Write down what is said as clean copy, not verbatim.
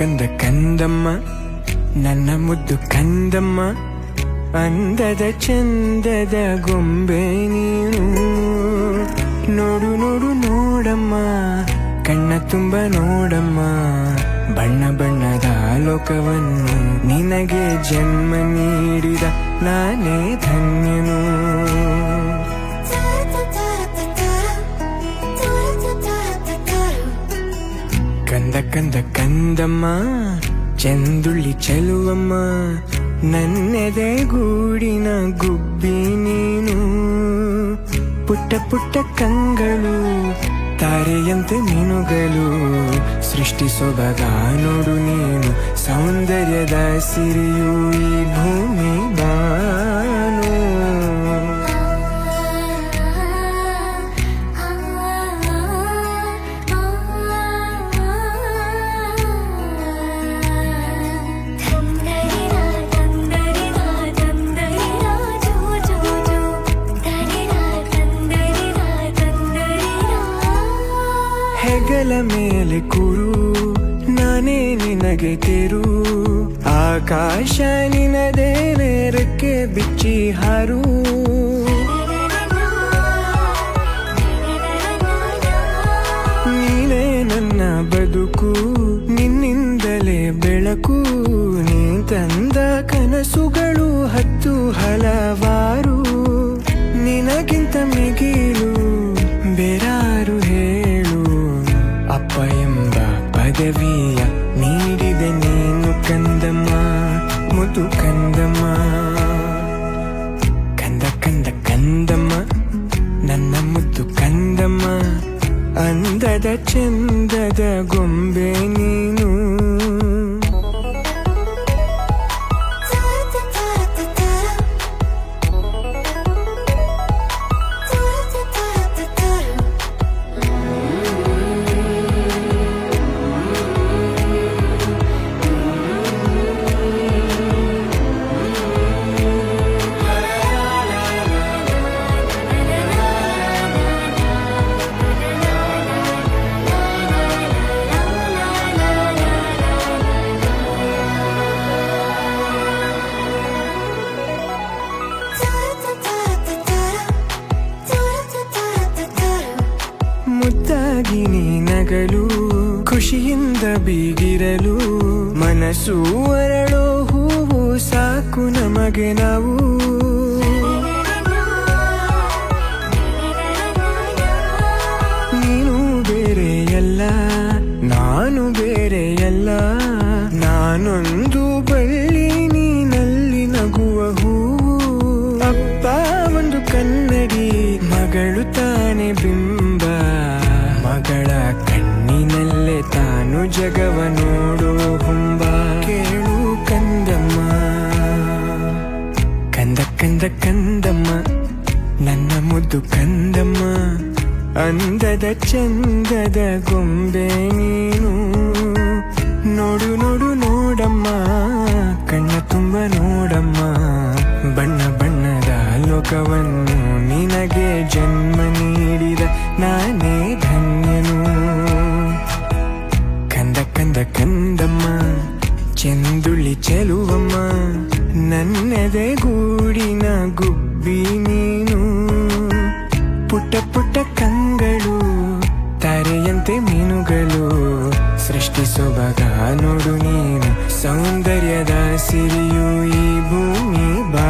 ಕಂದ ಕಂದಮ್ಮ ನನ್ನ ಮುದ್ದು ಕಂದಮ್ಮ ಅಂದದ ಚಂದದ ಗೊಂಬೆ ನೀನು ನೋಡು ನೋಡು ನೋಡಮ್ಮ ಕಣ್ಣ ತುಂಬ ನೋಡಮ್ಮ ಬಣ್ಣ ಬಣ್ಣದ ಲೋಕವನ್ನು ನಿನಗೆ ಜನ್ಮ ನೀಡಿದ ನಾನೇ ಧನ್ಯನು ಕಂದ ಕಂದ ಕಂದಮ್ಮ ಚಂದುಳ್ಳಿ ಚೆಲುವಮ್ಮ ನನ್ನೆದೆ ಗೂಡಿನ ಗುಬ್ಬಿ ನೀನು ಪುಟ್ಟ ಪುಟ್ಟ ಕಂಗಳು ತಾರೆಯಂತೆ ಮೀನುಗಳು ಸೃಷ್ಟಿ ಸೊಬಗ ನೋಡು ನೀನು ಸೌಂದರ್ಯದ ಸಿರಿಯು ಈ ಭೂಮಿ ಬಾನು ಹೆಗಲ ಮೇಲೆ ಕೂರು ನಾನೇ ನಿನಗೆ ತೆರು ಆಕಾಶ ನಿನದೇ ನೇರಕ್ಕೆ ಬಿಚ್ಚಿ ಹಾರು ನೀನೇ ನನ್ನ ಬದುಕು ನಿನ್ನಿಂದಲೇ ಬೆಳಕು ನೀ ತಂದ ಕನಸುಗಳು ಹತ್ತು ಹಲವಾರು ನಿನಗಿಂತ ಮಿಗಿಲು ಬೇರಾರು ಹೇಳು ಅಪ್ಪ ಎಂಬ ಪದವಿಯ ನೀಡಿದೆ ನೀನು ಕಂದಮ್ಮ ಮುದು ಕಂದಮ್ಮ ಕಂದ ಕಂದ ಕಂದಮ್ಮ ನನ್ನ ಮುದ್ದು ಕಂದಮ್ಮ ಅಂದದ ಚಂದದ ಗೊಂಬೆ ನೀನು ಮುದ್ದಾಗಿ ನೀ ನಗಲು ಖುಷಿಯಿಂದ ಬೀಗಿರಲು ಮನಸ್ಸು ಅರಳೋ ಹೂವು ಸಾಕು ನಮಗೆ ನಾವು ನೀನು ಬೇರೆಯಲ್ಲ ನಾನು ಬೇರೆಯಲ್ಲ ನಾನೊಂದು ಬಳ್ಳಿ ನೀನಲ್ಲಿ ನಗುವ ಹೂವು ಅಪ್ಪ ಒಂದು ಕನ್ನಡಿ ಮಗಳು ತಾನೆ ಬಿಂಬ ಮಗಳ ಕಣ್ಣಿನಲ್ಲೇ ತಾನು ಜಗವ ನೋಡೋ ಹುಂಬ ಕೇಳು ಕಂದಮ್ಮ ಕಂದ ಕಂದ ಕಂದಮ್ಮ ನನ್ನ ಮುದ್ದು ಕಂದಮ್ಮ ಅಂದದ ಚಂದದ ಗೊಂಬೆ ನೀನು ನೋಡು ನೋಡು ನೋಡಮ್ಮ ಕಣ್ಣ ತುಂಬ ನೋಡಮ್ಮ ಬಣ್ಣ ಬಣ್ಣದ ಲೋಕವನ್ನು ನಿನಗೆ ಜನ್ಮ ನೀಡಿದ ನಾನೇ ಧನ್ಯನು ಕಂದ ಕಂದ ಕಂದಮ್ಮ ಚೆಂದುಳ್ಳಿ ಚೆಲುವಮ್ಮ ನನ್ನೆದೆ ಗೂಡಿನ ಗುಬ್ಬಿ ನೀನು ಪುಟ್ಟ ಪುಟ್ಟ ಕಂಗಳು ತಾರೆಯಂತೆ ಮೀನುಗಳು ಸೃಷ್ಟಿ ಸೊಬಗ ನೋಡು ನೀನು ಸೌಂದರ್ಯದ ಸಿರಿಯು ಈ ಭೂಮಿ ಬಾ